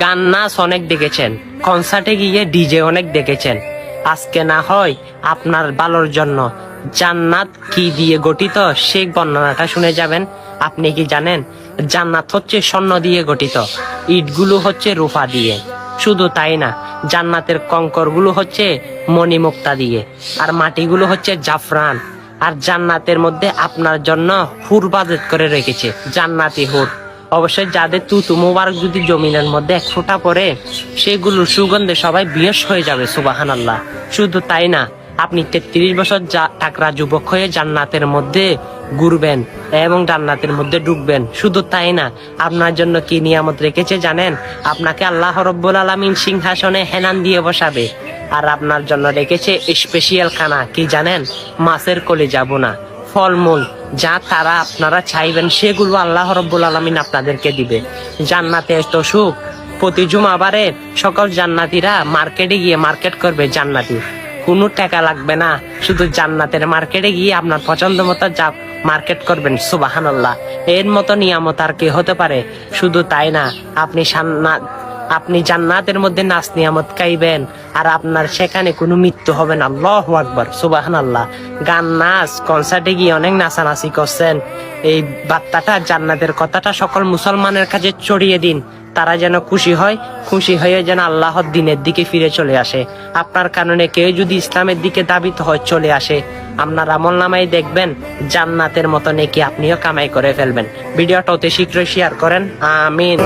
গান নাচ অনেক দেখেছেন, কনসার্টে গিয়ে ডিজে অনেক দেখেছেন। আজকে না হয় আপনার ভালোর জন্য জান্নাত কি দিয়ে গঠিত সেই বর্ণনাটা শুনে যাবেন। আপনি কি জানেন জান্নাত হচ্ছে স্বর্ণ দিয়ে গঠিত, ইটগুলো হচ্ছে রূপা দিয়ে। শুধু তাই না, জান্নাতের কঙ্করগুলো হচ্ছে মণিমুক্তা দিয়ে, আর মাটিগুলো হচ্ছে জাফরান। আর জান্নাতের মধ্যে আপনার জন্য হুর বাজেট করে রেখেছে, জান্নাতি হুর। অবশ্যই যাদের তুতু মোবারক যদি জমিনের মধ্যে এক ফোঁটা পড়ে, সেগুলোর সুগন্ধে সবাই বিয়েস হয়ে যাবে, সুবহানাল্লাহ। শুধু তাই না, আপনি 33 বছর টাকরা যুবক হয়ে জান্নাতের মধ্যে ঘুরবেন এবং জান্নাতের মধ্যে ঢুকবেন। শুধু তাই না, আপনার জন্য কি নিয়ামত রেখেছে জানেন? আপনাকে আল্লাহ রব্বুল আলামিন সিংহাসনে হেলান দিয়ে বসাবে, আর আপনার জন্য রেখেছে স্পেশাল খানা। কি জানেন? মাছের কলিজা বোনা, ফলমূল, যা তারা আপনারা চাইবেন সেগুলো আল্লাহ রব্বুল আলামিন আপনাদেরকে দিবে। জান্নাতে এত সুখ। প্রতি জুমাবারে সকল জান্নাতীরা মার্কেটে গিয়ে মার্কেট করবে জান্নাতি, কোনো টাকা লাগবে না। শুধু জান্নাতের মার্কেটে গিয়ে আপনার পছন্দ মতো যা মার্কেট করবেন, সুবহানাল্লাহ। এর মতো নিয়ামত আর কি হতে পারে? শুধু তাই না, আপনি জান্নাতের মধ্যে নাচ নিয়ামত খাইবেন, আর আপনার সেখানে কোনো মৃত্যু হবে না। আল্লাহু আকবার, সুবহানাল্লাহ। গান নাচ কনসার্টে গিয়ে অনেক নাচানাচি করছেন, এই বার্তাটা, জান্নাতের কথাটা সকল মুসলমানের কাছে ছড়িয়ে দিন। তারা যেন খুশি হয়, খুশি হয়ে যেন আল্লাহর দিনের দিকে ফিরে চলে আসে। আপনার কারণে কেউ যদি ইসলামের দিকে দাবিত হয় চলে আসে, আপনার আমলনামায় দেখবেন জান্নাতের মতো নেকি আপনিও কামাই করে ফেলবেন। ভিডিওটা অতি শীঘ্রই শেয়ার করেন। আমিন।